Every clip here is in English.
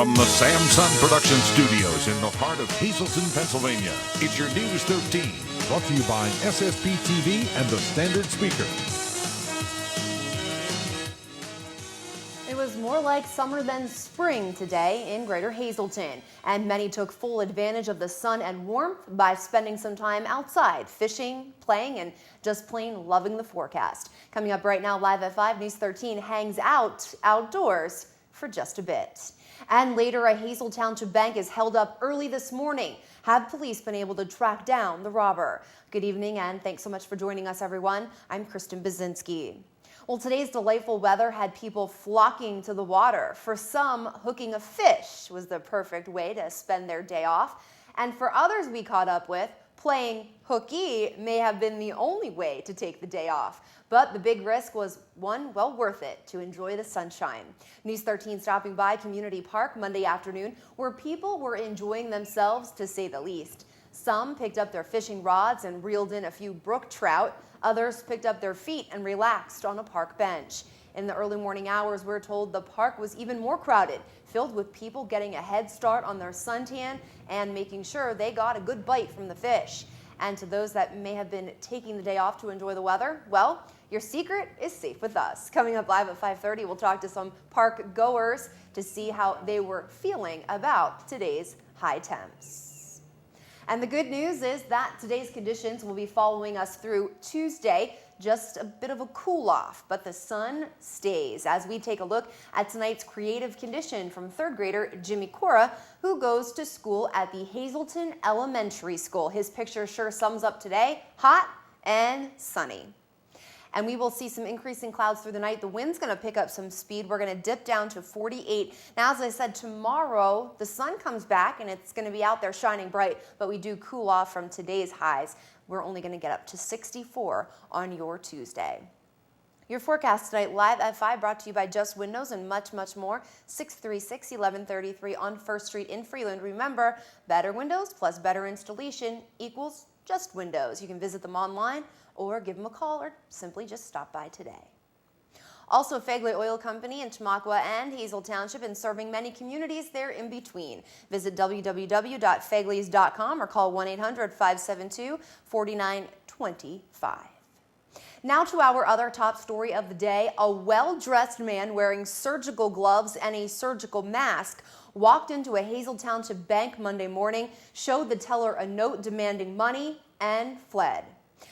From the Samson Production Studios in the heart of Hazleton, Pennsylvania, it's your News 13. Brought to you by SSP TV and the Standard Speaker. It was more like summer than spring today in Greater Hazleton, and many took full advantage of the sun and warmth by spending some time outside, fishing, playing, and just plain loving the forecast. Coming up right now, live at 5, News 13 hangs out outdoors for just a bit. And later, a Hazel Township bank is held up early this morning. Have police been able to track down the robber? Good evening, and thanks so much for joining us, everyone. I'm Kristen Bazinski. Well, today's delightful weather had people flocking to the water. For some, hooking a fish was the perfect way to spend their day off. And for others we caught up with, playing hooky may have been the only way to take the day off. But the big risk was one well worth it to enjoy the sunshine. News 13 stopping by Community Park Monday afternoon, where people were enjoying themselves to say the least. Some picked up their fishing rods and reeled in a few brook trout. Others picked up their feet and relaxed on a park bench. In the early morning hours, we're told the park was even more crowded, filled with people getting a head start on their suntan and making sure they got a good bite from the fish. And to those that may have been taking the day off to enjoy the weather, well, your secret is safe with us. Coming up live at 5:30, we'll talk to some park goers to see how they were feeling about today's high temps. And the good news is that today's conditions will be following us through Tuesday. Just a bit of a cool off, but the sun stays as we take a look at tonight's creative condition from third grader Jimmy Cora, who goes to school at the Hazleton Elementary School. His picture sure sums up today: hot and sunny. And we will see some increasing clouds through the night. The wind's going to pick up some speed. We're going to dip down to 48. Now, as I said, tomorrow the sun comes back and it's going to be out there shining bright, but we do cool off from today's highs. We're only going to get up to 64 on your Tuesday. Your forecast tonight, live at 5, brought to you by Just Windows and much, much more. 636-1133 on First Street in Freeland. Remember, better windows plus better installation equals Just Windows. You can visit them online or give them a call or simply just stop by today. Also, Fagley Oil Company in Tamaqua and Hazel Township and serving many communities there in between. Visit www.fagleys.com or call 1-800-572-4925. Now to our other top story of the day. A well-dressed man wearing surgical gloves and a surgical mask walked into a Hazel Township bank Monday morning, showed the teller a note demanding money, and fled.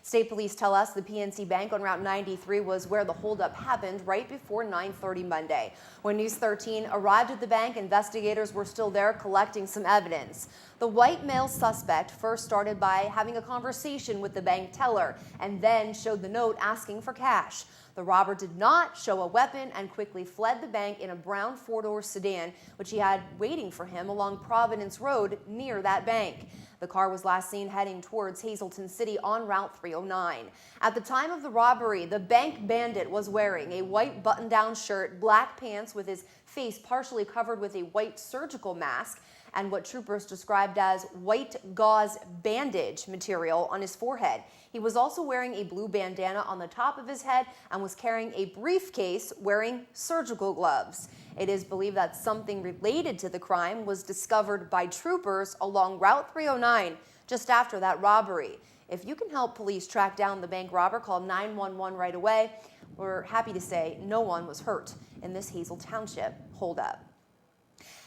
State police tell us the PNC Bank on Route 93 was where the holdup happened right before 9:30 Monday. When News 13 arrived at the bank, investigators were still there collecting some evidence. The white male suspect first started by having a conversation with the bank teller and then showed the note asking for cash. The robber did not show a weapon and quickly fled the bank in a brown four-door sedan, which he had waiting for him along Providence Road near that bank. The car was last seen heading towards Hazleton City on Route 309. At the time of the robbery, the bank bandit was wearing a white button-down shirt, black pants with his face partially covered with a white surgical mask, and what troopers described as white gauze bandage material on his forehead. He was also wearing a blue bandana on the top of his head and was carrying a briefcase wearing surgical gloves. It is believed that something related to the crime was discovered by troopers along Route 309 just after that robbery. If you can help police track down the bank robber, call 911 right away. We're happy to say no one was hurt in this Hazel Township holdup.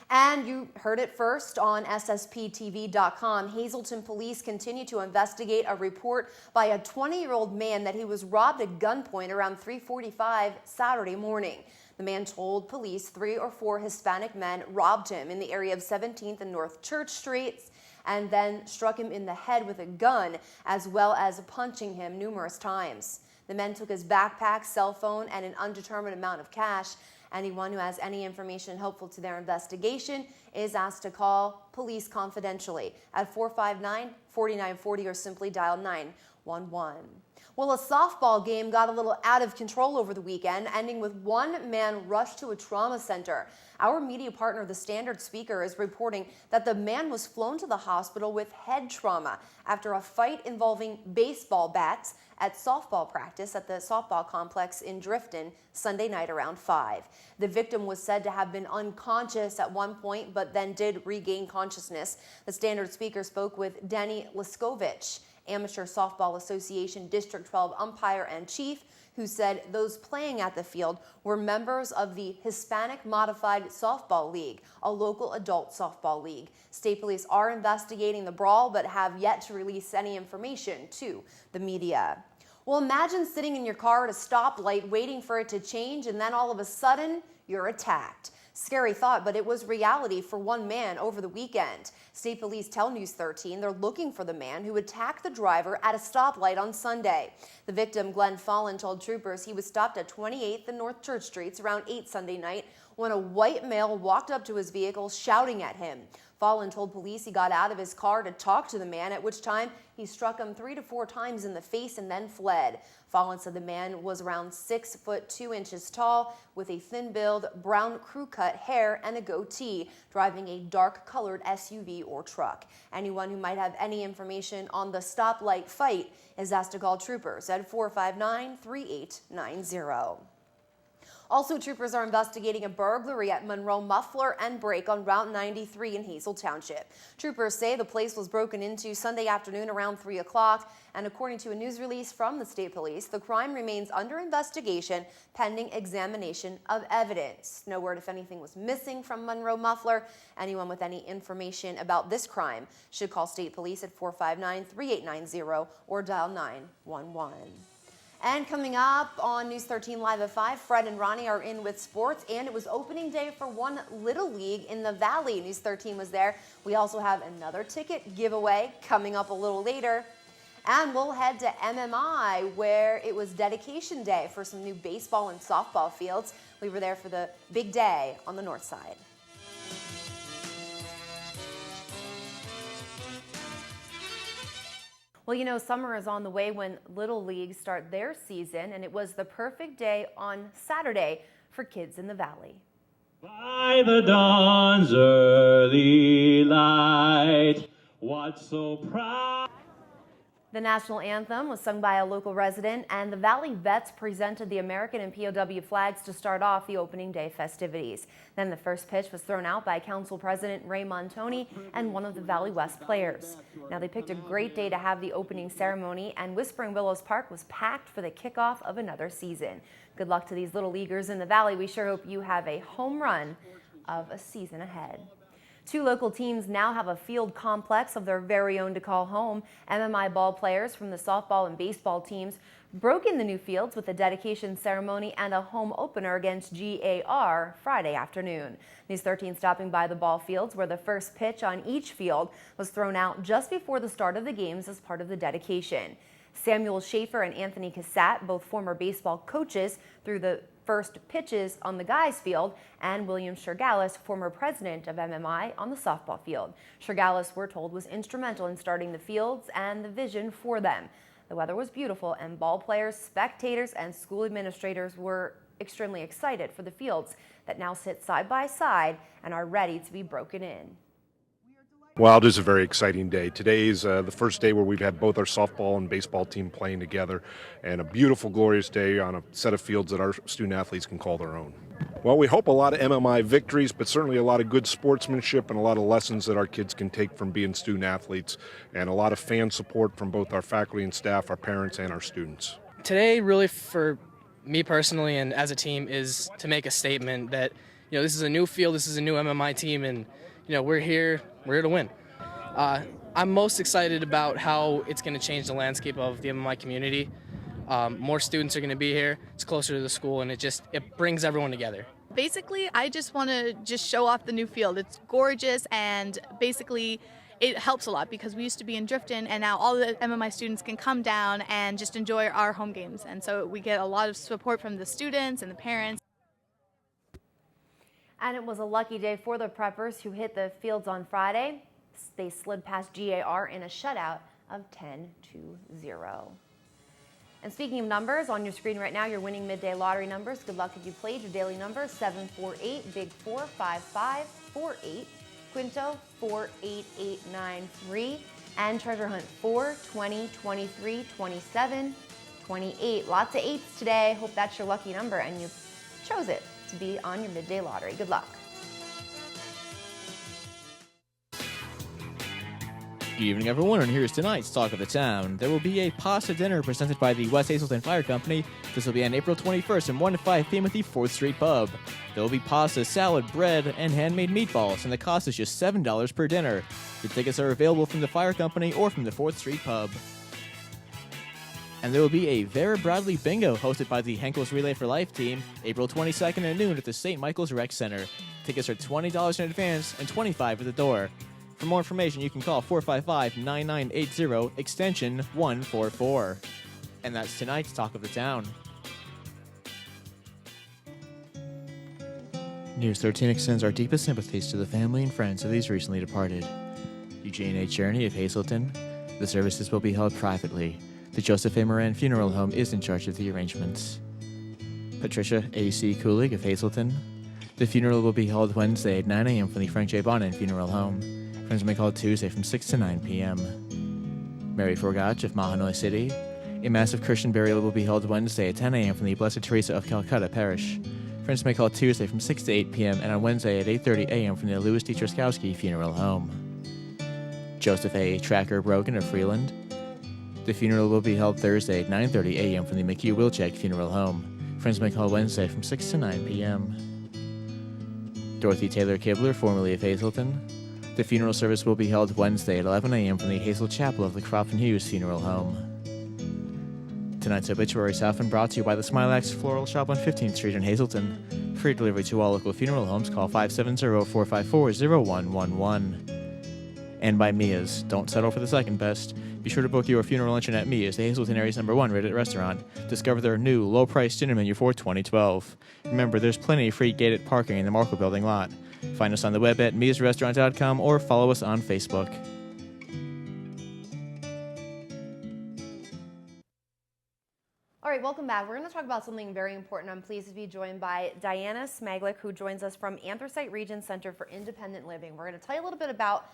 And you heard it first on SSPTV.com. Hazleton police continue to investigate a report by a 20-year-old man that he was robbed at gunpoint around 3:45 Saturday morning. The man told police 3 or 4 Hispanic men robbed him in the area of 17th and North Church Streets and then struck him in the head with a gun, as well as punching him numerous times. The men took his backpack, cell phone, and an undetermined amount of cash. Anyone who has any information helpful to their investigation is asked to call police confidentially at 459-4940 or simply dial 911. Well, a softball game got a little out of control over the weekend, ending with one man rushed to a trauma center. Our media partner, the Standard Speaker, is reporting that the man was flown to the hospital with head trauma after a fight involving baseball bats at softball practice at the softball complex in Drifton Sunday night around 5. The victim was said to have been unconscious at one point, but then did regain consciousness. The Standard Speaker spoke with Denny Leskovich, Amateur Softball Association District 12 umpire and chief, who said those playing at the field were members of the Hispanic Modified Softball League, a local adult softball league. State police are investigating the brawl, but have yet to release any information to the media. Well, imagine sitting in your car at a stoplight waiting for it to change, and then all of a sudden, you're attacked. Scary thought, but it was reality for one man over the weekend. State police tell News 13 they're looking for the man who attacked the driver at a stoplight on Sunday. The victim, Glenn Fallon, told troopers he was stopped at 28th and North Church Streets around 8 Sunday night when a white male walked up to his vehicle shouting at him. Fallon told police he got out of his car to talk to the man, at which time he struck him 3 to 4 times in the face and then fled. Fallon said the man was around 6 foot 2 inches tall, with a thin-billed, brown crew-cut hair and a goatee, driving a dark-colored SUV or truck. Anyone who might have any information on the stoplight fight is asked to call troopers at 459-3890. Also, troopers are investigating a burglary at Monroe Muffler and Brake on Route 93 in Hazel Township. Troopers say the place was broken into Sunday afternoon around 3 o'clock, and according to a news release from the state police, the crime remains under investigation pending examination of evidence. No word if anything was missing from Monroe Muffler. Anyone with any information about this crime should call state police at 459-3890 or dial 911. And coming up on News 13 Live at 5, Fred and Ronnie are in with sports, and it was opening day for one Little League in the Valley. News 13 was there. We also have another ticket giveaway coming up a little later. And we'll head to MMI, where it was dedication day for some new baseball and softball fields. We were there for the big day on the north side. Well, you know, summer is on the way when Little Leagues start their season, and it was the perfect day on Saturday for kids in the Valley. By the dawn's early light, what so proud. The national anthem was sung by a local resident, and the Valley Vets presented the American and POW flags to start off the opening day festivities. Then the first pitch was thrown out by Council President Ray Montoni and one of the Valley West players. Now, they picked a great day to have the opening ceremony, and Whispering Willows Park was packed for the kickoff of another season. Good luck to these Little Leaguers in the Valley. We sure hope you have a home run of a season ahead. Two local teams now have a field complex of their very own to call home. MMI ball players from the softball and baseball teams broke in the new fields with a dedication ceremony and a home opener against GAR Friday afternoon. News 13 stopping by the ball fields, where the first pitch on each field was thrown out just before the start of the games as part of the dedication. Samuel Schaefer and Anthony Cassat, both former baseball coaches, threw the first pitches on the guys field, and William Shergalis, former president of MMI, on the softball field. Shergalis, we're told, was instrumental in starting the fields and the vision for them. The weather was beautiful, and ball players, spectators, and school administrators were extremely excited for the fields that now sit side by side and are ready to be broken in. Well, it is a very exciting day. Today is the first day where we've had both our softball and baseball team playing together, and a beautiful, glorious day on a set of fields that our student athletes can call their own. Well, we hope a lot of MMI victories, but certainly a lot of good sportsmanship and a lot of lessons that our kids can take from being student athletes, and a lot of fan support from both our faculty and staff, our parents, and our students. Today, really, for me personally and as a team, is to make a statement that, you know, this is a new field, this is a new MMI team, and, you know, we're here to win. I'm most excited about how it's going to change the landscape of the MMI community. More students are going to be here. It's closer to the school, and it brings everyone together. Basically, I just want to show off the new field. It's gorgeous, and basically it helps a lot because we used to be in Drifton, and now all the MMI students can come down and just enjoy our home games. And so we get a lot of support from the students and the parents. And it was a lucky day for the preppers who hit the fields on Friday. They slid past GAR in a shutout of 10-0. And speaking of numbers, on your screen right now, you're winning midday lottery numbers. Good luck if you played. Your daily number, 748, Big 4, 5548, Quinto, 48893, and Treasure Hunt, 4, 20, 23, 27, 28. Lots of 8s today. Hope that's your lucky number, and you chose it to be on your midday lottery. Good luck. Good evening, everyone, and here's tonight's Talk of the Town. There will be a pasta dinner presented by the West Hazelton Fire Company. This will be on April 21st from 1 to 5 p.m. at the 4th Street Pub. There will be pasta, salad, bread, and handmade meatballs, and the cost is just $7 per dinner. The tickets are available from the Fire Company or from the 4th Street Pub. And there will be a Vera Bradley Bingo hosted by the Henkel's Relay for Life team April 22nd at noon at the St. Michael's Rec Center. Tickets are $20 in advance and $25 at the door. For more information, you can call 455-9980, extension 144. And that's tonight's Talk of the Town. News 13 extends our deepest sympathies to the family and friends of these recently departed. Eugene H. Journey of Hazelton. The services will be held privately. The Joseph A. Moran Funeral Home is in charge of the arrangements. Patricia A.C. Kulig of Hazelton. The funeral will be held Wednesday at 9 a.m. from the Frank J. Bonin Funeral Home. Friends may call Tuesday from 6 to 9 p.m. Mary Forgach of Mahanoy City. A massive Christian burial will be held Wednesday at 10 a.m. from the Blessed Teresa of Calcutta Parish. Friends may call Tuesday from 6 to 8 p.m. and on Wednesday at 8:30 a.m. from the Louis D. Truskowski Funeral Home. Joseph A. Tracker Brogan of Freeland. The funeral will be held Thursday at 9:30 a.m. from the McHugh Wilczek Funeral Home. Friends may call Wednesday from 6 to 9 p.m. Dorothy Taylor Kibler, formerly of Hazelton. The funeral service will be held Wednesday at 11 a.m. from the Hazel Chapel of the Crofton Hughes Funeral Home. Tonight's obituary is often brought to you by the Smilax Floral Shop on 15th Street in Hazelton. Free delivery to all local funeral homes. Call 570-454-0111. And by Mia's. Don't settle for the second best. Be sure to book your funeral luncheon at Mia's, the Hazelton area's #1 rated restaurant. Discover their new low-priced dinner menu for 2012. Remember, there's plenty of free gated parking in the Markle Building lot. Find us on the web at miasrestaurant.com or follow us on Facebook. All right, welcome back. We're going to talk about something very important. I'm pleased to be joined by Diana Smaglick, who joins us from Anthracite Region Center for Independent Living. We're going to tell you a little bit about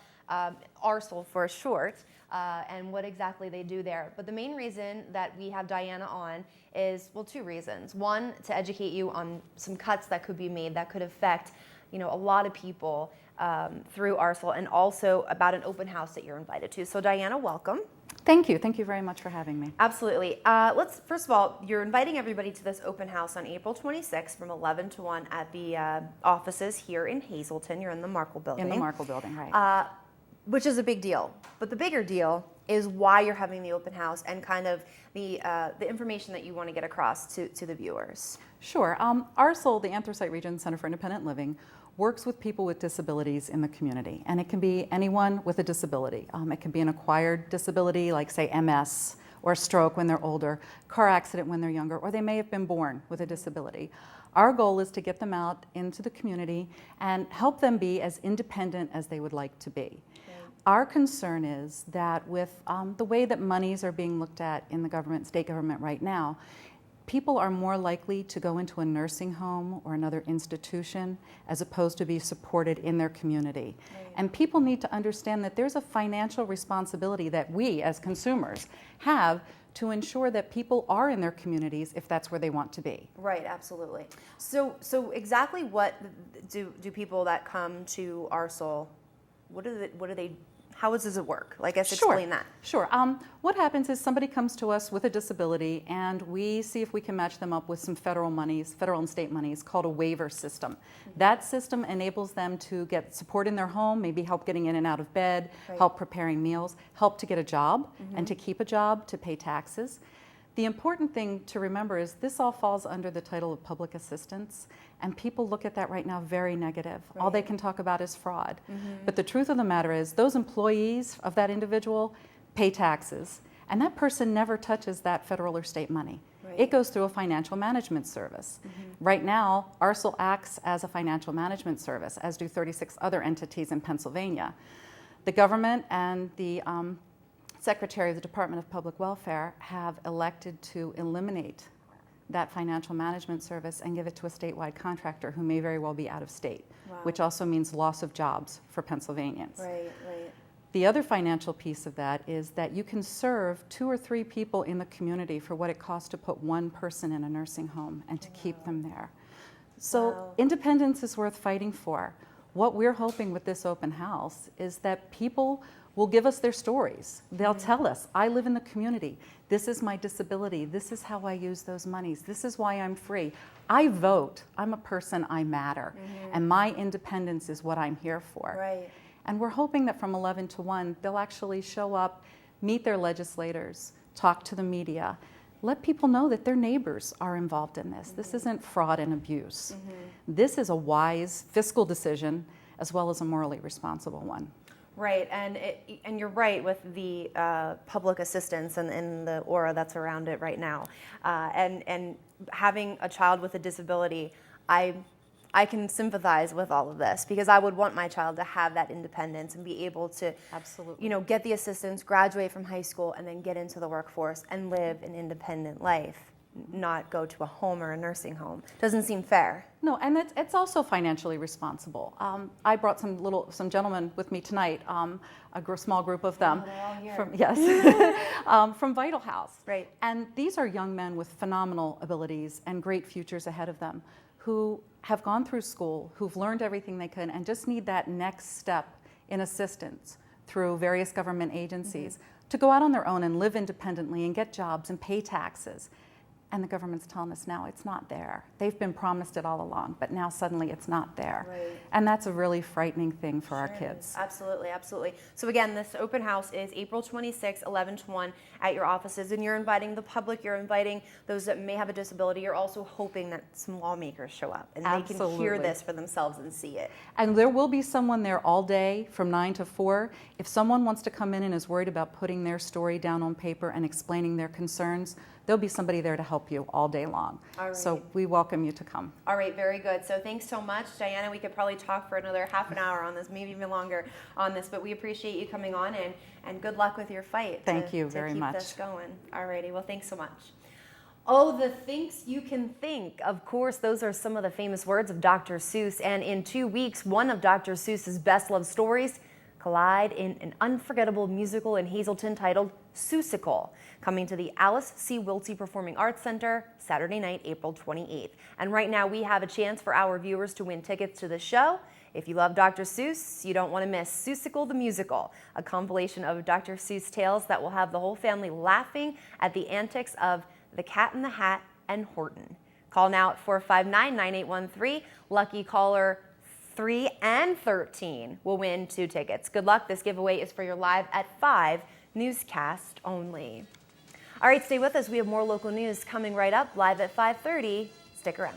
ARSL for short and what exactly they do there. But the main reason that we have Diana on is, well, two reasons. One, to educate you on some cuts that could be made that could affect a lot of people through ARSL, and also about an open house that you're invited to. So Diana, welcome. Thank you. Thank you very much for having me. Absolutely. First of all, you're inviting everybody to this open house on April 26th from 11 to 1 at the offices here in Hazelton. You're in the Markle Building. In the Markle Building, right. Which is a big deal. But the bigger deal is why you're having the open house and kind of the information that you want to get across to the viewers. Sure. ARSL, the Anthracite Region Center for Independent Living, works with people with disabilities in the community. And it can be anyone with a disability. It can be an acquired disability, like, say, MS, or stroke when they're older, car accident when they're younger, or they may have been born with a disability. Our goal is to get them out into the community and help them be as independent as they would like to be. Our concern is that with the way that monies are being looked at in the government, state government right now, people are more likely to go into a nursing home or another institution as opposed to be supported in their community. Right. And people need to understand that there's a financial responsibility that we as consumers have to ensure that people are in their communities if that's where they want to be. Right, absolutely. So exactly what do people that come to ARSL, how does it work? I guess explain that. Sure. What happens is somebody comes to us with a disability and we see if we can match them up with some federal monies, federal and state monies, called a waiver system. Mm-hmm. That system enables them to get support in their home, maybe help getting in and out of bed, right, help preparing meals, help to get a job, mm-hmm, and to keep a job, to pay taxes. The important thing to remember is this all falls under the title of public assistance, and people look at that right now very negative. Right. All they can talk about is fraud. Mm-hmm. But the truth of the matter is those employees of that individual pay taxes, and that person never touches that federal or state money. Right. It goes through a financial management service. Mm-hmm. Right now, ARSL acts as a financial management service, as do 36 other entities in Pennsylvania. The government and the Secretary of the Department of Public Welfare have elected to eliminate that financial management service and give it to a statewide contractor who may very well be out of state, which also means loss of jobs for Pennsylvanians. Right. The other financial piece of that is that you can serve 2 or 3 people in the community for what it costs to put one person in a nursing home and to keep them there. So independence is worth fighting for. What we're hoping with this open house is that people will give us their stories. They'll tell us, I live in the community. This is my disability. This is how I use those monies. This is why I'm free. I vote. I'm a person. I matter. And my independence is what I'm here for. Right. And we're hoping that from 11 to 1, they'll actually show up, meet their legislators, talk to the media, let people know that their neighbors are involved in this. This isn't fraud and abuse. This is a wise fiscal decision as well as a morally responsible one. Right, and you're right with the public assistance and the aura that's around it right now. And having a child with a disability, I can sympathize with all of this because I would want my child to have that independence and be able to, Absolutely. you know, get the assistance, graduate from high school, and then get into the workforce and live an independent life, not go to a home or a nursing home. Doesn't seem fair. No, and it's also financially responsible. I brought some gentlemen with me tonight, small group of them. They're all here. From Vital House. Right. And these are young men with phenomenal abilities and great futures ahead of them who have gone through school, who've learned everything they can, and just need that next step in assistance through various government agencies to go out on their own and live independently and get jobs and pay taxes. And the government's telling us now it's not there. They've been promised it all along, but now suddenly it's not there. Right. And that's a really frightening thing for our kids. Absolutely, absolutely. So again, this open house is April 26, 11 to 1 at your offices, and you're inviting the public, you're inviting those that may have a disability. You're also hoping that some lawmakers show up and they can hear this for themselves and see it. And there will be someone there all day from 9 to 4. If someone wants to come in and is worried about putting their story down on paper and explaining their concerns, there'll be somebody there to help you all day long. All right. So we welcome you to come. All right, very good. So thanks so much, Diana. We could probably talk for another half an hour on this, maybe even longer on this, but we appreciate you coming on and good luck with your fight. Thank you very much. To keep this going. All righty, well, thanks so much. Oh, the things you can think. Of course, those are some of the famous words of Dr. Seuss, and in 2 weeks, one of Dr. Seuss's best-loved stories collide in an unforgettable musical in Hazleton titled Seussical, coming to the Alice C. Wiltsey Performing Arts Center Saturday night, April 28th. And right now we have a chance for our viewers to win tickets to the show. If you love Dr. Seuss, you don't want to miss Seussical the Musical, a compilation of Dr. Seuss tales that will have the whole family laughing at the antics of the Cat in the Hat and Horton. Call now at 459-9813. Lucky caller 3 and 13 will win 2 tickets. Good luck. This giveaway is for your Live at 5 newscast only. All right, stay with us. We have more local news coming right up, live at 5:30. Stick around.